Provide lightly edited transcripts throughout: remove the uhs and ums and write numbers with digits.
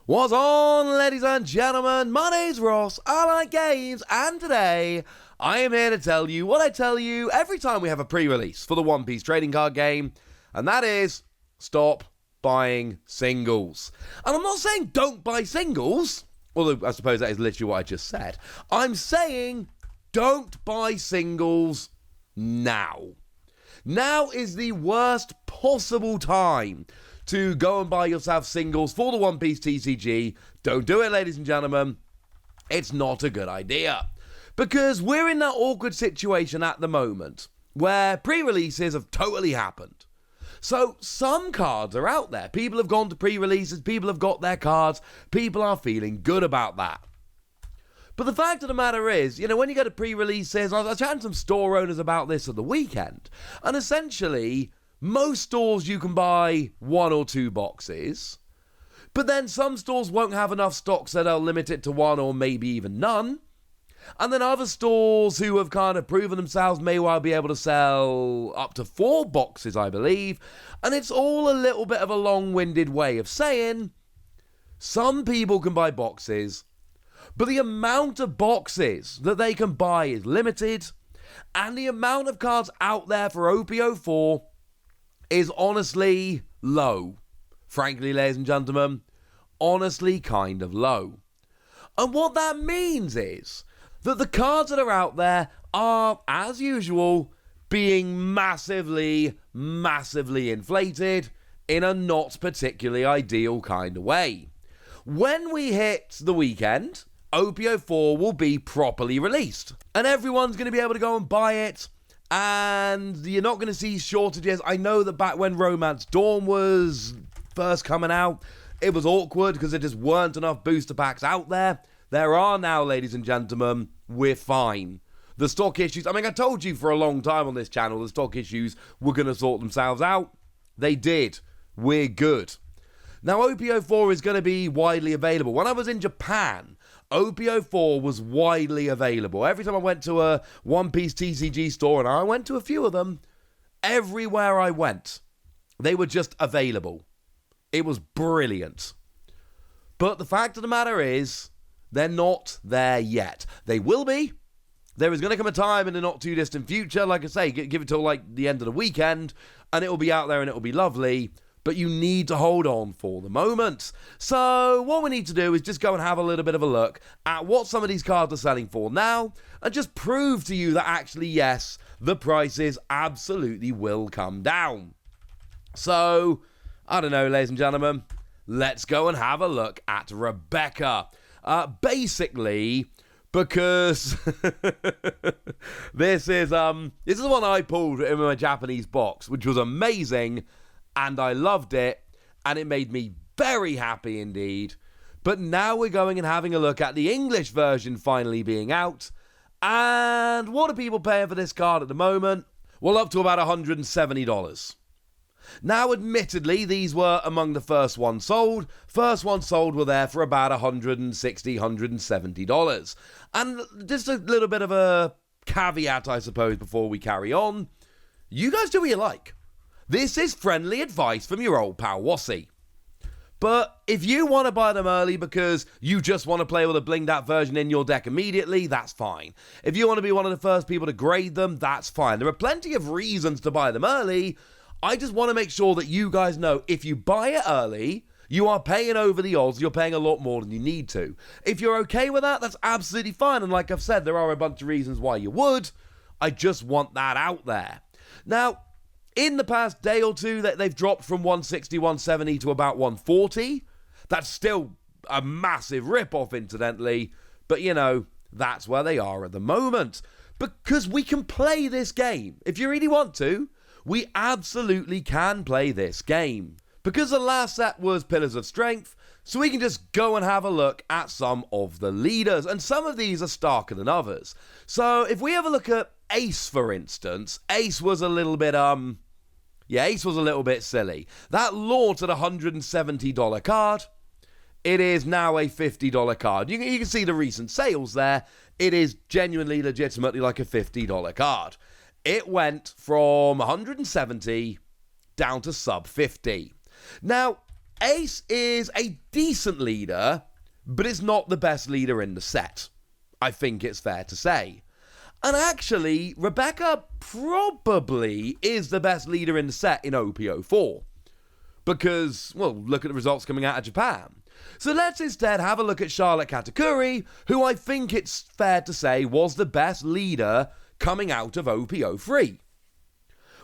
What's on, ladies and gentlemen? My name's Ross, I like games, and today I am here to tell you what I tell you every time we have a pre-release for the One Piece trading card game, and that is, stop buying singles. And I'm not saying don't buy singles, although I suppose that is literally what I just said. I'm saying don't buy singles now. Now is the worst possible time to go and buy yourself singles for the One Piece TCG. Don't do it, ladies and gentlemen. It's not a good idea. Because we're in that awkward situation at the moment where pre-releases have totally happened. So some cards are out there. People have gone to pre-releases, people have got their cards, people are feeling good about that. But the fact of the matter is, when you go to pre-releases, I was chatting to some store owners about this at the weekend, and essentially, most stores you can buy 1 or 2 boxes, but then some stores won't have enough stock, so they'll limit it to 1 or maybe even none. And then other stores who have kind of proven themselves may well be able to sell up to 4 boxes, I believe. And it's all a little bit of a long-winded way of saying some people can buy boxes, but the amount of boxes that they can buy is limited, and the amount of cards out there for OP-04 is honestly low. Frankly, ladies and gentlemen, honestly kind of low. And what that means is that the cards that are out there are, as usual, being massively, massively inflated in a not particularly ideal kind of way. When we hit the weekend, OP-04 will be properly released, and everyone's going to be able to go and buy it, and you're not going to see shortages. I know that back when Romance Dawn was first coming out, it was awkward because there just weren't enough booster packs out there. There are now, ladies and gentlemen. We're fine. The stock issues, I told you for a long time on this channel, the stock issues were going to sort themselves out. They did. We're good. Now, OP-04 is going to be widely available. When I was in Japan, OP-04 was widely available. Every time I went to a One Piece TCG store, and I went to a few of them, everywhere I went, they were just available. It was brilliant. But the fact of the matter is, they're not there yet. They will be. There is going to come a time in the not too distant future, like I say, give it till like the end of the weekend, and it will be out there and it will be lovely. But you need to hold on for the moment. So what we need to do is just go and have a little bit of a look at what some of these cards are selling for now, and just prove to you that actually, yes, the prices absolutely will come down. So, I don't know, ladies and gentlemen, let's go and have a look at Rebecca. Basically, because this is the one I pulled in my Japanese box, which was amazing, and I loved it, and it made me very happy indeed. But now we're going and having a look at the English version finally being out. And what are people paying for this card at the moment? Well, up to about $170. Now, admittedly, these were among the first ones sold. First ones sold were there for about $160, $170. And just a little bit of a caveat, I suppose, before we carry on. You guys do what you like. This is friendly advice from your old pal Wassy. But if you want to buy them early because you just want to play with a blinged out version in your deck immediately, that's fine. If you want to be one of the first people to grade them, that's fine. There are plenty of reasons to buy them early. I just want to make sure that you guys know if you buy it early, you are paying over the odds. You're paying a lot more than you need to. If you're okay with that, that's absolutely fine. And like I've said, there are a bunch of reasons why you would. I just want that out there. Now, in the past day or two, they've dropped from 160, 170 to about 140. That's still a massive rip-off, incidentally. But, that's where they are at the moment. Because we can play this game. If you really want to, we absolutely can play this game. Because the last set was Pillars of Strength, so we can just go and have a look at some of the leaders. And some of these are starker than others. So if we have a look at Ace, for instance, Ace was a little bit, Ace was a little bit silly. That launched at a $170 card. It is now a $50 card. You can see the recent sales there. It is genuinely, legitimately like a $50 card. It went from 170 down to sub 50. Now, Ace is a decent leader, but it's not the best leader in the set. I think it's fair to say. And actually, Rebecca probably is the best leader in the set in OP-04. Because, well, look at the results coming out of Japan. So let's instead have a look at Charlotte Katakuri, who I think it's fair to say was the best leader coming out of OP-03.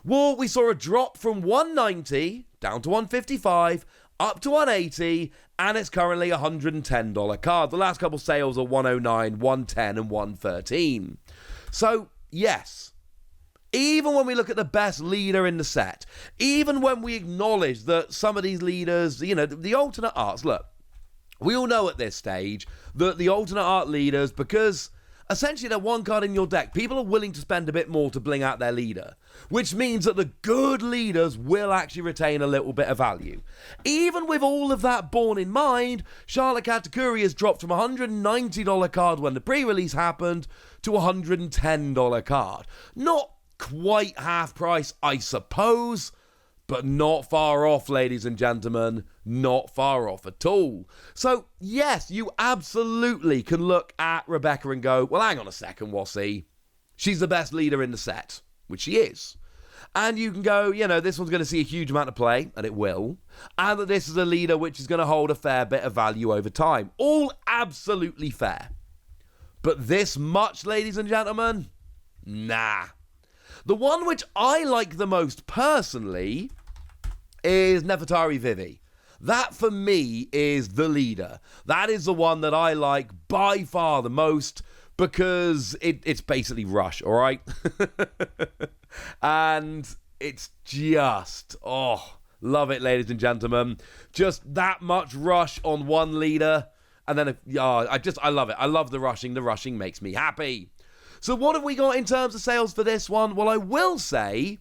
Well, we saw a drop from 190 down to 155, up to 180, and it's currently a $110 card. The last couple sales are 109, 110, and 113. So, yes, even when we look at the best leader in the set, even when we acknowledge that some of these leaders, you know, the alternate arts, look, we all know at this stage that the alternate art leaders, because essentially they're one card in your deck, people are willing to spend a bit more to bling out their leader, which means that the good leaders will actually retain a little bit of value. Even with all of that borne in mind, Charlotte Katakuri has dropped from a $190 card when the pre-release happened to a $110 card. Not quite half price, I suppose, but not far off, ladies and gentlemen. Not far off at all. So, yes, you absolutely can look at Rebecca and go, well, hang on a second, Wassy. She's the best leader in the set, which she is. And you can go, you know, this one's going to see a huge amount of play, and it will. And that this is a leader which is going to hold a fair bit of value over time. All absolutely fair. But this much, ladies and gentlemen? Nah. The one which I like the most personally is Nefertari Vivi. That, for me, is the leader. That is the one that I like by far the most because it's basically Rush, all right? And it's just, love it, ladies and gentlemen. Just that much Rush on one leader. And then, I love it. I love the rushing. The rushing makes me happy. So what have we got in terms of sales for this one? Well, I will say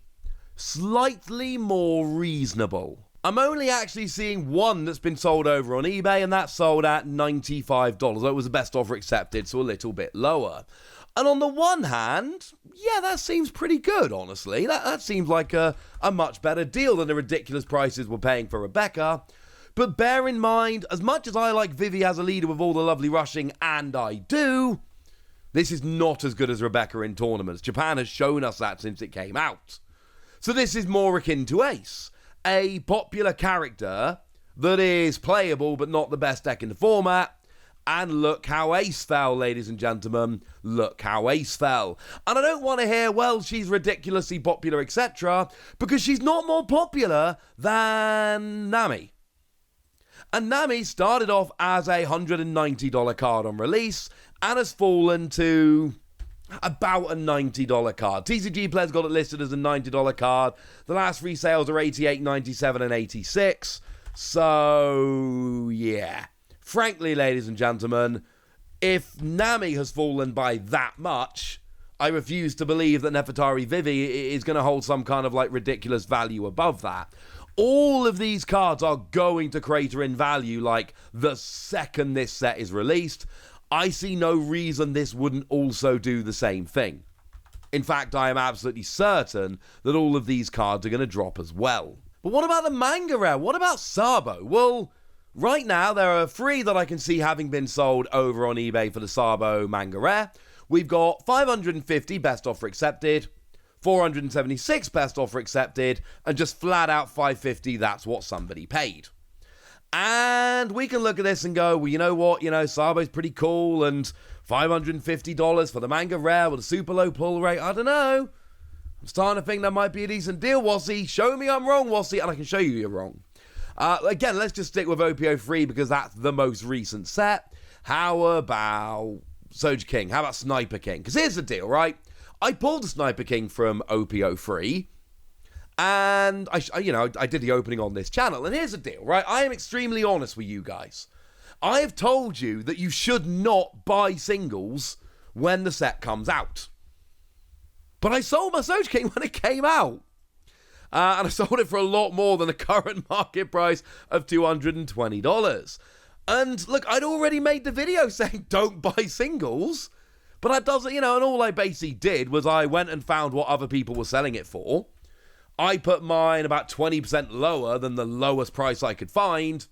slightly more reasonable. I'm only actually seeing one that's been sold over on eBay, and that's sold at $95. It was the best offer accepted, so a little bit lower. And on the one hand, yeah, that seems pretty good, honestly. That seems like a much better deal than the ridiculous prices we're paying for Rebecca. But bear in mind, as much as I like Vivi as a leader with all the lovely rushing, and I do, this is not as good as Rebecca in tournaments. Japan has shown us that since it came out. So this is more akin to Ace, a popular character that is playable but not the best deck in the format. And look how Ace fell, ladies and gentlemen. Look how Ace fell. And I don't want to hear, well, she's ridiculously popular, etc., because she's not more popular than Nami. And Nami started off as a $190 card on release and has fallen to about a $90 card. TCG players got it listed as a $90 card. The last three sales are $88, $97, and $86. So, yeah. Frankly, ladies and gentlemen, if Nami has fallen by that much, I refuse to believe that Nefertari Vivi is going to hold some kind of like ridiculous value above that. All of these cards are going to crater in value like the second this set is released. I see no reason this wouldn't also do the same thing. In fact, I am absolutely certain that all of these cards are going to drop as well. But what about the manga rare? What about Sabo? Well, right now there are 3 that I can see having been sold over on eBay for the Sabo manga rare. We've got 550 best offer accepted, 476 best offer accepted, and just flat out 550, that's what somebody paid. And we can look at this and go, well, you know what, Sabo's pretty cool, and $550 for the manga rare with a super low pull rate, I don't know. I'm starting to think that might be a decent deal, Wassy. Show me I'm wrong, Wassy, and I can show you you're wrong. Again, let's just stick with OP-03 because that's the most recent set. How about Soja King? How about Sniper King? Because here's the deal, right? I pulled the Sniper King from OP-03, and I did the opening on this channel, and here's the deal, right? I am extremely honest with you guys. I have told you that you should not buy singles when the set comes out. But I sold my Soja King when it came out. And I sold it for a lot more than the current market price of $220. And look, I'd already made the video saying don't buy singles. But that doesn't, and all I basically did was I went and found what other people were selling it for. I put mine about 20% lower than the lowest price I could find.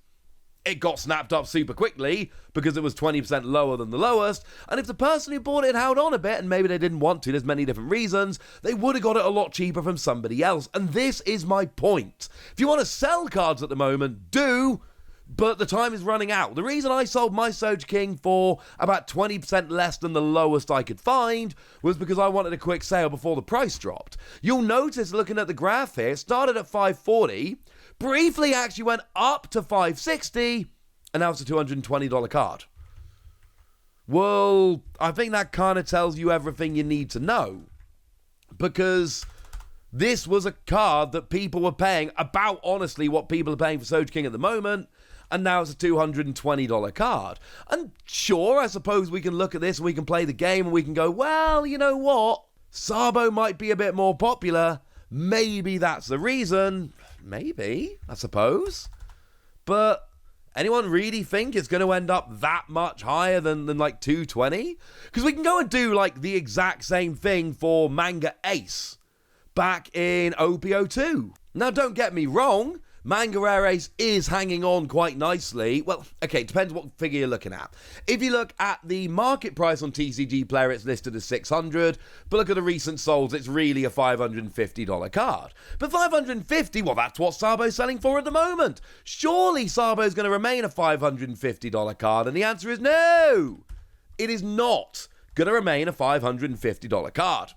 It got snapped up super quickly because it was 20% lower than the lowest. And if the person who bought it held on a bit, and maybe they didn't want to, there's many different reasons, they would have got it a lot cheaper from somebody else. And this is my point. If you want to sell cards at the moment, do, but the time is running out. The reason I sold my Soja King for about 20% less than the lowest I could find was because I wanted a quick sale before the price dropped. You'll notice, looking at the graph here, it started at 540, briefly actually went up to 560, and now it's a $220 card. Well, I think that kind of tells you everything you need to know, because this was a card that people were paying about, honestly, what people are paying for Soja King at the moment, and now it's a $220 card. And sure, I suppose we can look at this and we can play the game and we can go, well, you know what? Sabo might be a bit more popular. Maybe that's the reason. Maybe, I suppose. But anyone really think it's going to end up that much higher than like 220? Because we can go and do like the exact same thing for Manga Ace back in OP-02. Now, don't get me wrong. Manga Rare Ace is hanging on quite nicely. Well, okay, it depends what figure you're looking at. If you look at the market price on TCG Player, it's listed as $600, but look at the recent solds, it's really a $550 card. But $550, well, that's what Sabo's selling for at the moment. Surely Sabo's going to remain a $550 card, and the answer is no. It is not going to remain a $550 card.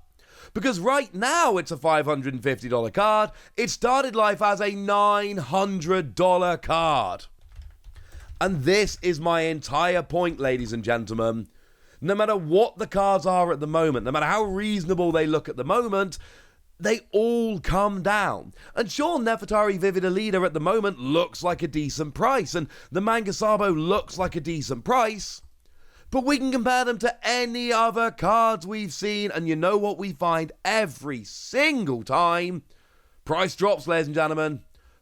Because right now it's a $550 card. It started life as a $900 card. And this is my entire point, ladies and gentlemen. No matter what the cards are at the moment, no matter how reasonable they look at the moment, they all come down. And sure, Nefertari Vivi the Leader at the moment looks like a decent price, and the Manga Sabo looks like a decent price. But we can compare them to any other cards we've seen, and you know what we find every single time? Price drops, ladies and gentlemen.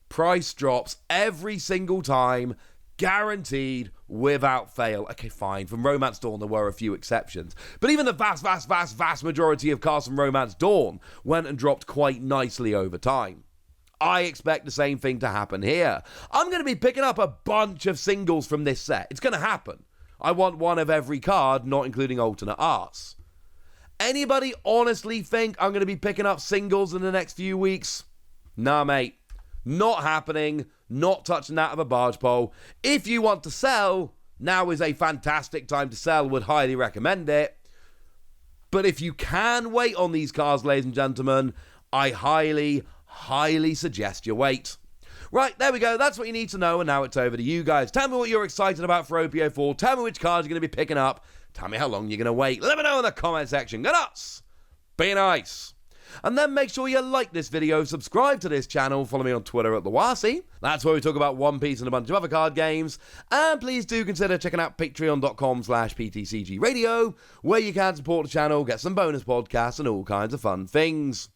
Price drops every single time, guaranteed, without fail. Okay, fine, from Romance Dawn there were a few exceptions, but even the vast majority of cards from Romance Dawn went and dropped quite nicely over time. I expect the same thing to happen here. I'm going to be picking up a bunch of singles from this set. It's going to happen. I want one of every card, not including alternate arts. Anybody honestly think I'm going to be picking up singles in the next few weeks? Nah, mate. Not happening. Not touching that of a barge pole. If you want to sell, now is a fantastic time to sell. Would highly recommend it. But if you can wait on these cards, ladies and gentlemen, I highly suggest you wait. Right, there we go. That's what you need to know, and now it's over to you guys. Tell me what you're excited about for OP-04. Tell me which cards you're going to be picking up. Tell me how long you're going to wait. Let me know in the comment section. Go nuts! Be nice! And then make sure you like this video, subscribe to this channel, follow me on Twitter at TheWasi. That's where we talk about One Piece and a bunch of other card games. And please do consider checking out patreon.com/PTCGradio, where you can support the channel, get some bonus podcasts, and all kinds of fun things.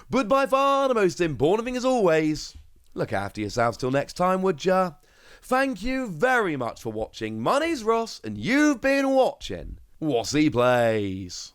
But by far, the most important thing as always, look after yourselves till next time, would ya? Thank you very much for watching. My name's Ross, and you've been watching Wasi Plays.